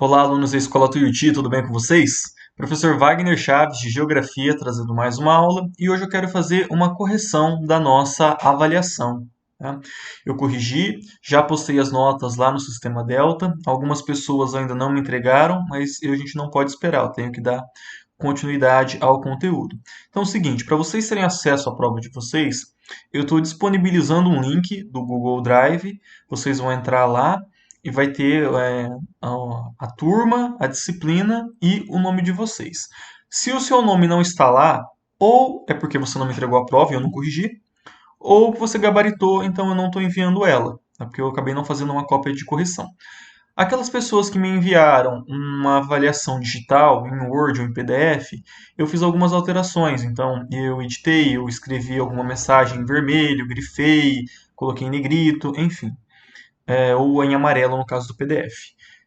Olá, alunos da Escola Tuiuti, tudo bem com vocês? Professor Wagner Chaves, de Geografia, trazendo mais uma aula, e hoje eu quero fazer uma correção da nossa avaliação. Tá? Eu corrigi, já postei as notas lá no Sistema Delta, algumas pessoas ainda não me entregaram, mas a gente não pode esperar, eu tenho que dar continuidade ao conteúdo. Então é o seguinte, para vocês terem acesso à prova de vocês, eu estou disponibilizando um link do Google Drive, vocês vão entrar lá, e vai ter a turma, a disciplina e o nome de vocês. Se o seu nome não está lá, ou é porque você não me entregou a prova e eu não corrigi, ou você gabaritou, então eu não estou enviando ela, tá? Porque eu acabei não fazendo uma cópia de correção. Aquelas pessoas que me enviaram uma avaliação digital em Word ou em PDF, eu fiz algumas alterações. Então, eu editei, eu escrevi alguma mensagem em vermelho, grifei, coloquei em negrito, enfim, ou em amarelo no caso do PDF.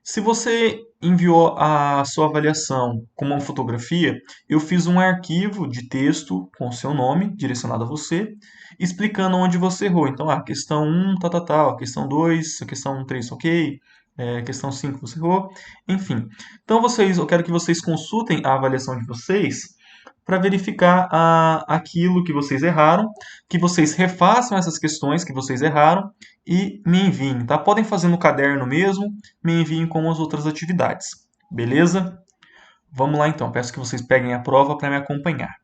Se você enviou a sua avaliação com uma fotografia, eu fiz um arquivo de texto com o seu nome, direcionado a você, explicando onde você errou. Então, questão 1, tal, tal, tal, questão 2, a questão 3, ok, questão 5 você errou, enfim. Então, eu quero que vocês consultem a avaliação de vocês para verificar aquilo que vocês erraram, que vocês refaçam essas questões que vocês erraram e me enviem, tá? Podem fazer no caderno mesmo, me enviem com as outras atividades, beleza? Vamos lá então, peço que vocês peguem a prova para me acompanhar.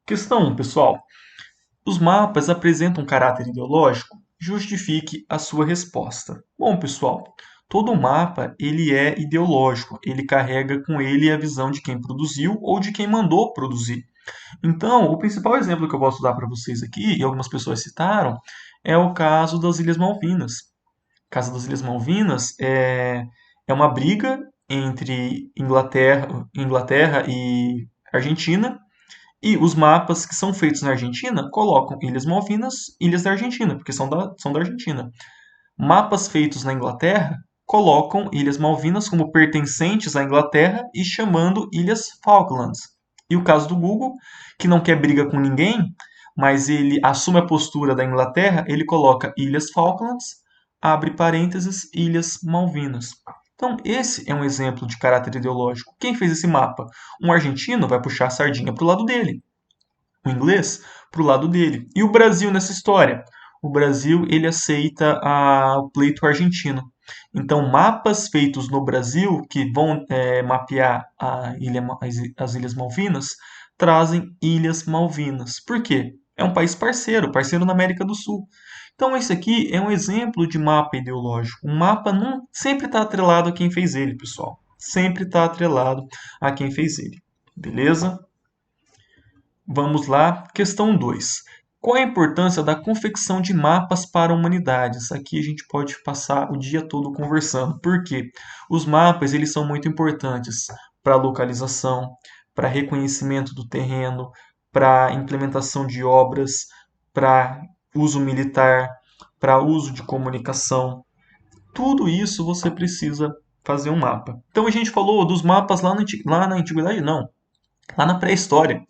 Questão 1, pessoal. Os mapas apresentam caráter ideológico? Justifique a sua resposta. Bom, pessoal, todo mapa ele é ideológico, ele carrega com ele a visão de quem produziu ou de quem mandou produzir. Então, o principal exemplo que eu posso dar para vocês aqui, e algumas pessoas citaram, é o caso das Ilhas Malvinas. O caso das Ilhas Malvinas é uma briga entre Inglaterra e Argentina, e os mapas que são feitos na Argentina colocam Ilhas Malvinas, Ilhas da Argentina, porque são da Argentina. Mapas feitos na Inglaterra colocam Ilhas Malvinas como pertencentes à Inglaterra e chamando Ilhas Falklands. E o caso do Google, que não quer briga com ninguém, mas ele assume a postura da Inglaterra, ele coloca Ilhas Falklands, abre parênteses, Ilhas Malvinas. Então, esse é um exemplo de caráter ideológico. Quem fez esse mapa? Um argentino vai puxar a sardinha para o lado dele, o inglês para o lado dele. E o Brasil nessa história? O Brasil ele aceita o pleito argentino. Então, mapas feitos no Brasil que vão mapear as Ilhas Malvinas trazem Ilhas Malvinas. Por quê? É um país parceiro, parceiro na América do Sul. Então, esse aqui é um exemplo de mapa ideológico. O mapa não sempre está atrelado a quem fez ele, pessoal. Sempre está atrelado a quem fez ele. Beleza? Vamos lá, questão 2. Qual a importância da confecção de mapas para humanidades? Aqui a gente pode passar o dia todo conversando. Por quê? Os mapas eles são muito importantes para localização, para reconhecimento do terreno, para implementação de obras, para uso militar, para uso de comunicação. Tudo isso você precisa fazer um mapa. Então a gente falou dos mapas lá na antiguidade, não. Lá na pré-história.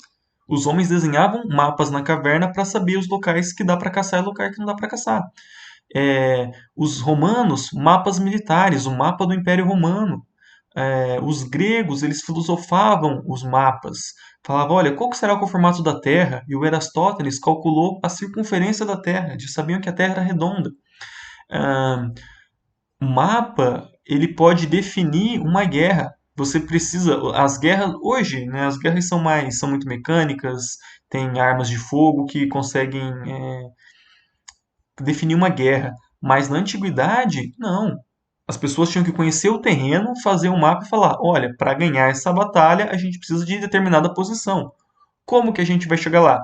Os homens desenhavam mapas na caverna para saber os locais que dá para caçar e locais que não dá para caçar. Os romanos, mapas militares, o mapa do Império Romano. Os gregos, eles filosofavam os mapas. Falavam, olha, qual que será o formato da Terra? E o Aristóteles calculou a circunferência da Terra. Eles sabiam que a Terra era redonda. Ah, o mapa, ele pode definir uma guerra. Você precisa, as guerras hoje, né, as guerras são muito mecânicas, tem armas de fogo que conseguem definir uma guerra. Mas na antiguidade, não. As pessoas tinham que conhecer o terreno, fazer um mapa e falar: olha, para ganhar essa batalha a gente precisa de determinada posição. Como que a gente vai chegar lá?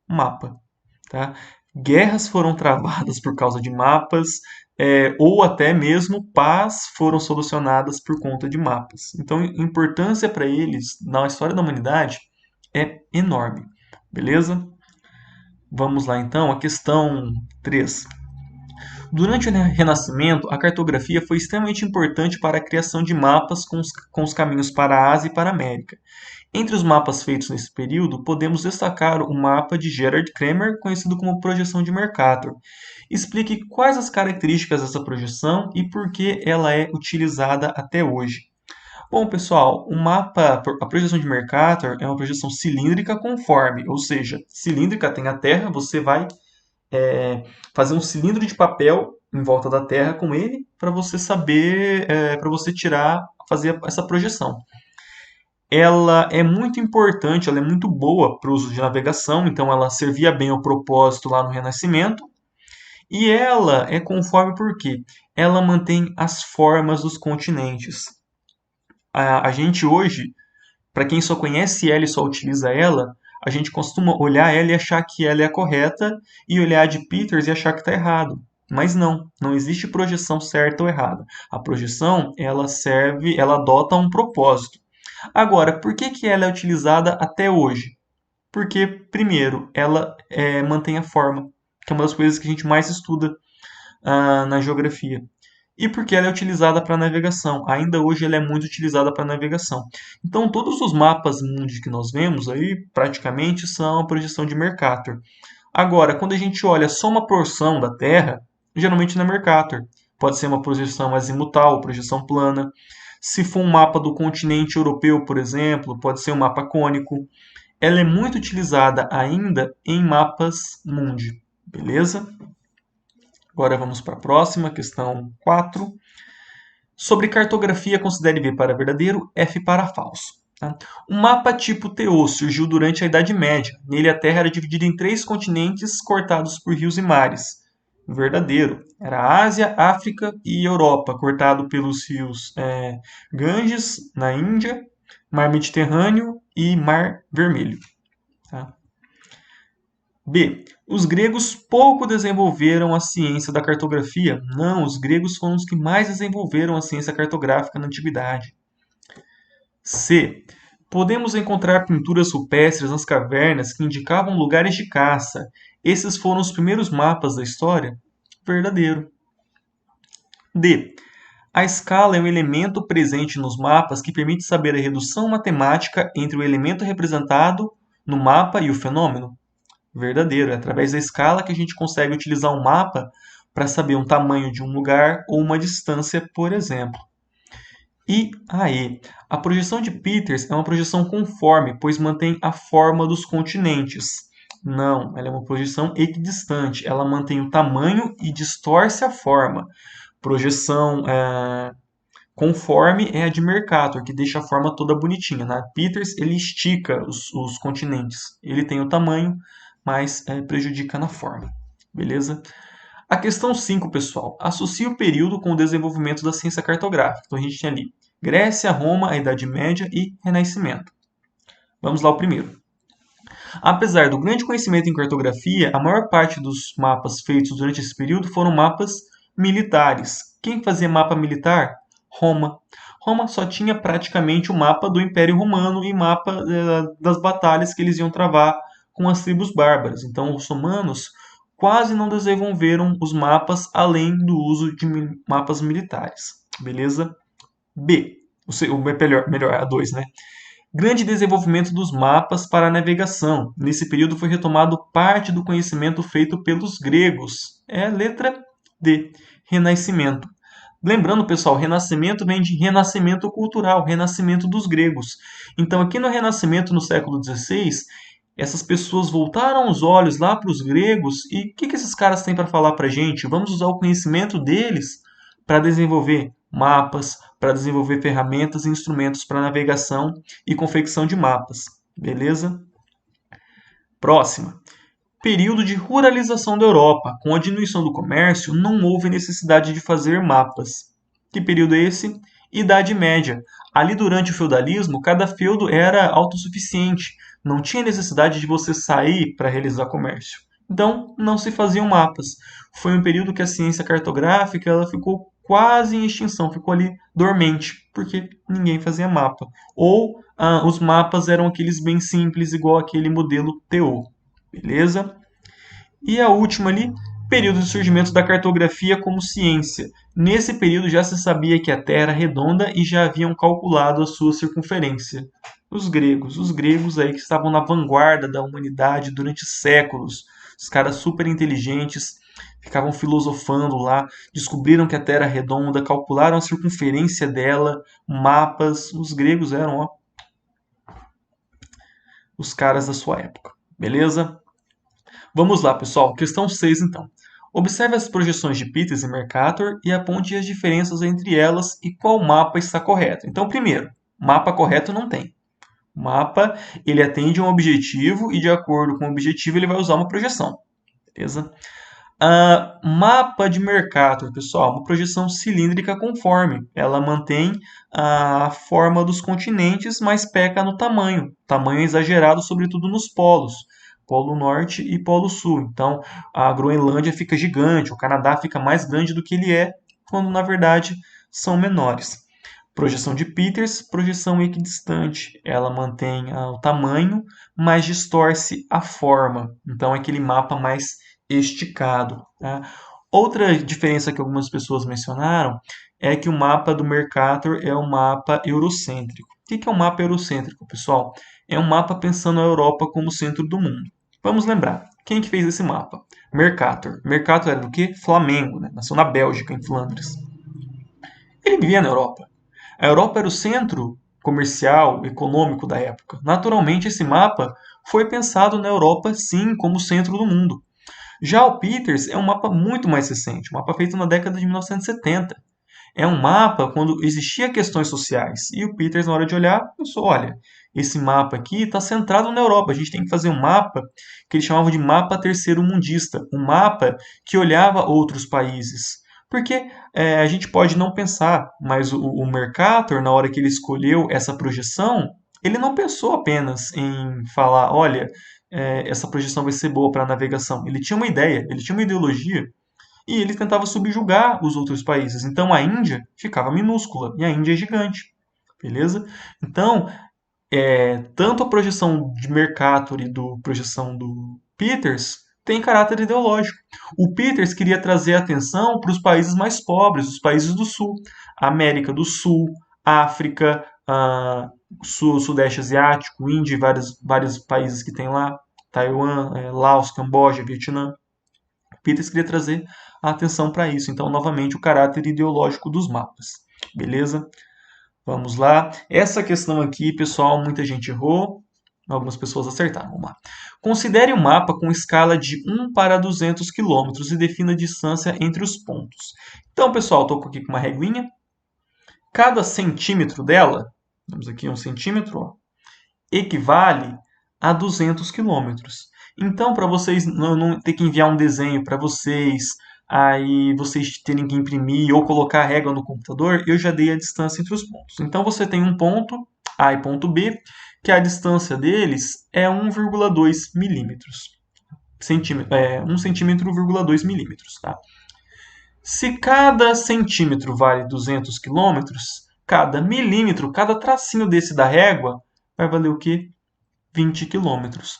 Mapa. Tá? Guerras foram travadas por causa de mapas, ou até mesmo paz foram solucionadas por conta de mapas. Então, a importância para eles na história da humanidade é enorme. Beleza? Vamos lá então, a questão 3. Durante o Renascimento, a cartografia foi extremamente importante para a criação de mapas com os caminhos para a Ásia e para a América. Entre os mapas feitos nesse período, podemos destacar o mapa de Gerard Kremer, conhecido como projeção de Mercator. Explique quais as características dessa projeção e por que ela é utilizada até hoje. Bom, pessoal, a projeção de Mercator é uma projeção cilíndrica conforme, ou seja, cilíndrica tem a Terra, você vai fazer um cilindro de papel em volta da Terra com ele para você saber, para você fazer essa projeção. Ela é muito importante, ela é muito boa para o uso de navegação, então ela servia bem ao propósito lá no Renascimento. E ela é conforme porque ela mantém as formas dos continentes. A gente hoje, para quem só conhece ela e só utiliza ela, a gente costuma olhar ela e achar que ela é a correta e olhar a de Peters e achar que está errado. Mas não existe projeção certa ou errada. A projeção, ela adota um propósito. Agora, por que ela é utilizada até hoje? Porque, primeiro, ela mantém a forma, que é uma das coisas que a gente mais estuda na geografia. E porque ela é utilizada para navegação. Ainda hoje ela é muito utilizada para navegação. Então, todos os mapas mundi que nós vemos aí, praticamente, são a projeção de Mercator. Agora, quando a gente olha só uma porção da Terra, geralmente não é Mercator. Pode ser uma projeção azimutal, projeção plana. Se for um mapa do continente europeu, por exemplo, pode ser um mapa cônico. Ela é muito utilizada ainda em mapas mundi. Beleza? Agora vamos para a próxima, questão 4. Sobre cartografia, considere V para verdadeiro, F para falso. Tá? O mapa tipo TO surgiu durante a Idade Média. Nele a Terra era dividida em 3 continentes cortados por rios e mares. Verdadeiro. Era Ásia, África e Europa, cortado pelos rios Ganges, na Índia, Mar Mediterrâneo e Mar Vermelho. Tá? B. Os gregos pouco desenvolveram a ciência da cartografia. Não, os gregos foram os que mais desenvolveram a ciência cartográfica na antiguidade. C. Podemos encontrar pinturas rupestres nas cavernas que indicavam lugares de caça. Esses foram os primeiros mapas da história? Verdadeiro. D. A escala é um elemento presente nos mapas que permite saber a redução matemática entre o elemento representado no mapa e o fenômeno? Verdadeiro. É através da escala que a gente consegue utilizar um mapa para saber um tamanho de um lugar ou uma distância, por exemplo. E aí, a projeção de Peters é uma projeção conforme, pois mantém a forma dos continentes. Não, ela é uma projeção equidistante. Ela mantém o tamanho e distorce a forma. Projeção conforme é a de Mercator, que deixa a forma toda bonitinha. Na Peters, ele estica os continentes. Ele tem o tamanho, mas prejudica na forma. Beleza? A questão 5, pessoal, associa o período com o desenvolvimento da ciência cartográfica. Então a gente tem ali Grécia, Roma, a Idade Média e Renascimento. Vamos lá o primeiro. Apesar do grande conhecimento em cartografia, a maior parte dos mapas feitos durante esse período foram mapas militares. Quem fazia mapa militar? Roma. Roma só tinha praticamente o mapa do Império Romano e mapa das batalhas que eles iam travar com as tribos bárbaras. Então, os romanos quase não desenvolveram os mapas além do uso de mapas militares. Beleza? B. Melhor, a 2, né? Grande desenvolvimento dos mapas para a navegação. Nesse período foi retomado parte do conhecimento feito pelos gregos. É a letra D. Renascimento. Lembrando, pessoal, renascimento vem de renascimento cultural, renascimento dos gregos. Então, aqui no Renascimento, no século XVI, essas pessoas voltaram os olhos lá para os gregos e o que esses caras têm para falar para a gente? Vamos usar o conhecimento deles para desenvolver mapas, para desenvolver ferramentas e instrumentos para navegação e confecção de mapas. Beleza? Próxima. Período de ruralização da Europa. Com a diminuição do comércio, não houve necessidade de fazer mapas. Que período é esse? Idade Média. Ali durante o feudalismo, cada feudo era autossuficiente. Não tinha necessidade de você sair para realizar comércio. Então, não se faziam mapas. Foi um período que a ciência cartográfica ela ficou quase em extinção, ficou ali dormente, porque ninguém fazia mapa. Ou os mapas eram aqueles bem simples, igual aquele modelo TO. Beleza? E a última ali, Período de surgimento da cartografia como ciência. Nesse período já se sabia que a Terra era redonda e já haviam calculado a sua circunferência. Os gregos aí que estavam na vanguarda da humanidade durante séculos, os caras super inteligentes, ficavam filosofando lá, descobriram que a Terra era redonda, calcularam a circunferência dela, mapas. Os gregos eram, ó, os caras da sua época, beleza? Vamos lá, pessoal. Questão 6, então. Observe as projeções de Peters e Mercator e aponte as diferenças entre elas e qual mapa está correto. Então, primeiro, mapa correto não tem. O mapa, ele atende a um objetivo e, de acordo com o objetivo, ele vai usar uma projeção. Beleza? Mapa de Mercator, pessoal, uma projeção cilíndrica conforme. Ela mantém a forma dos continentes, mas peca no tamanho. Tamanho exagerado, sobretudo nos polos. Polo Norte e Polo Sul. Então, a Groenlândia fica gigante, o Canadá fica mais grande do que ele é, quando na verdade são menores. Projeção de Peters, projeção equidistante. Ela mantém o tamanho, mas distorce a forma. Então, é aquele mapa mais esticado. Tá? Outra diferença que algumas pessoas mencionaram é que o mapa do Mercator é um mapa eurocêntrico. O que é um mapa eurocêntrico, pessoal? É um mapa pensando a Europa como centro do mundo. Vamos lembrar, quem que fez esse mapa? Mercator. Mercator era do quê? Flamengo, né? Nasceu na Bélgica, em Flandres. Ele vivia na Europa. A Europa era o centro comercial, econômico da época. Naturalmente, esse mapa foi pensado na Europa, sim, como centro do mundo. Já o Peters é um mapa muito mais recente, um mapa feito na década de 1970. É um mapa quando existia questões sociais. E o Peters, na hora de olhar, pensou, olha, esse mapa aqui está centrado na Europa. A gente tem que fazer um mapa que eles chamavam de mapa terceiro-mundista. Um mapa que olhava outros países. Porque a gente pode não pensar, mas o Mercator, na hora que ele escolheu essa projeção, ele não pensou apenas em falar, olha, essa projeção vai ser boa para a navegação. Ele tinha uma ideia, ele tinha uma ideologia e ele tentava subjugar os outros países. Então a Índia ficava minúscula e a Índia é gigante, beleza? Então, tanto a projeção de Mercator e do projeção do Peters tem caráter ideológico. O Peters queria trazer atenção para os países mais pobres, os países do Sul, América do Sul, África, Sudeste Asiático, Índia e vários países que tem lá, Taiwan, Laos, Camboja, Vietnã. Peters queria trazer a atenção para isso. Então, novamente, o caráter ideológico dos mapas. Beleza? Vamos lá. Essa questão aqui, pessoal, muita gente errou. Algumas pessoas acertaram. Vamos lá. Considere um mapa com escala de 1 para 200 km e defina a distância entre os pontos. Então, pessoal, estou aqui com uma reguinha. Cada centímetro dela, temos aqui 1 centímetro, ó, equivale a 200 quilômetros. Então, para vocês não ter que enviar um desenho para vocês, aí vocês terem que imprimir ou colocar a régua no computador, eu já dei a distância entre os pontos. Então, você tem um ponto A e ponto B, que a distância deles é 1,2 milímetros. 1 centímetro, 1,2 milímetros. Tá? Se cada centímetro vale 200 quilômetros, cada milímetro, cada tracinho desse da régua, vai valer o quê? 20 quilômetros.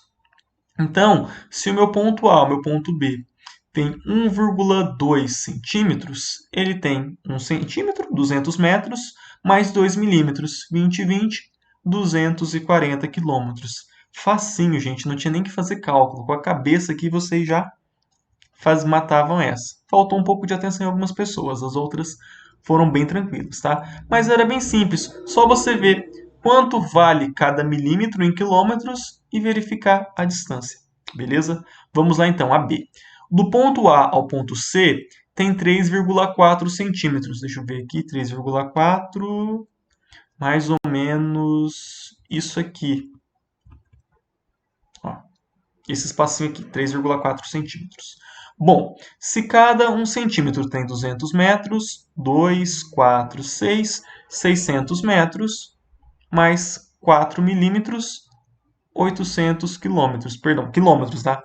Então, se o meu ponto A, o meu ponto B, tem 1,2 centímetros, ele tem 1 centímetro, 200 metros, mais 2 milímetros, 20 e 20, 240 quilômetros. Facinho, gente, não tinha nem que fazer cálculo. Com a cabeça aqui vocês já matavam essa. Faltou um pouco de atenção em algumas pessoas, as outras foram bem tranquilas, tá? Mas era bem simples, só você ver quanto vale cada milímetro em quilômetros e verificar a distância, beleza? Vamos lá então, a B. Do ponto A ao ponto C tem 3,4 centímetros. Deixa eu ver aqui, 3,4, mais ou menos isso aqui. Ó, esse espacinho aqui, 3,4 centímetros. Bom, se cada 1 centímetro tem 200 metros, 2, 4, 6, 600 metros, mais 4 milímetros, 800 quilômetros. Perdão, quilômetros, tá?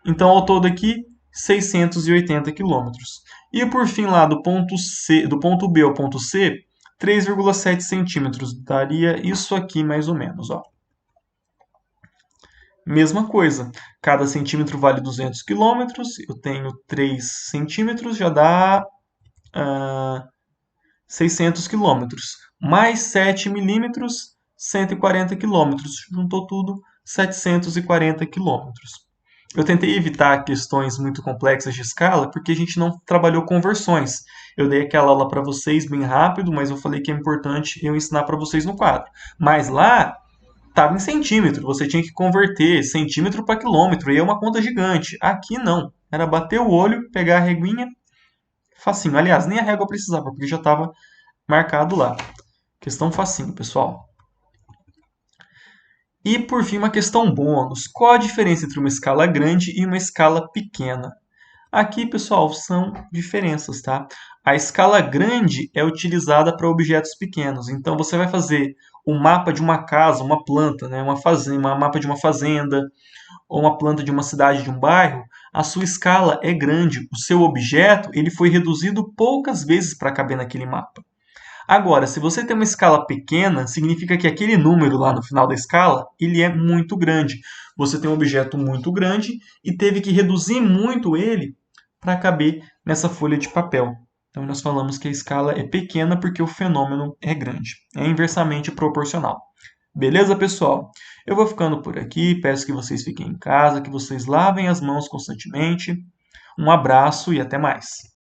Então, ao todo aqui, 680 quilômetros. E por fim, lá do ponto C, do ponto B ao ponto C, 3,7 centímetros. Daria isso aqui mais ou menos, ó. Mesma coisa, cada centímetro vale 200 quilômetros, eu tenho 3 centímetros, já dá 600 quilômetros. Mais 7 milímetros, 140 quilômetros. Juntou tudo, 740 quilômetros. Eu tentei evitar questões muito complexas de escala porque a gente não trabalhou conversões. Eu dei aquela aula para vocês bem rápido, mas eu falei que é importante eu ensinar para vocês no quadro. Mas lá estava em centímetro, você tinha que converter centímetro para quilômetro, e é uma conta gigante. Aqui não, era bater o olho, pegar a reguinha, facinho. Aliás, nem a régua precisava, porque já estava marcado lá. Questão facinho, pessoal. E por fim, uma questão bônus. Qual a diferença entre uma escala grande e uma escala pequena? Aqui, pessoal, são diferenças, tá? A escala grande é utilizada para objetos pequenos. Então, você vai fazer um mapa de uma casa, uma planta, né? Uma fazenda, um mapa de uma fazenda, ou uma planta de uma cidade, de um bairro. A sua escala é grande. O seu objeto ele foi reduzido poucas vezes para caber naquele mapa. Agora, se você tem uma escala pequena, significa que aquele número lá no final da escala, ele é muito grande. Você tem um objeto muito grande e teve que reduzir muito ele para caber nessa folha de papel. Então, nós falamos que a escala é pequena porque o fenômeno é grande. É inversamente proporcional. Beleza, pessoal? Eu vou ficando por aqui. Peço que vocês fiquem em casa, que vocês lavem as mãos constantemente. Um abraço e até mais.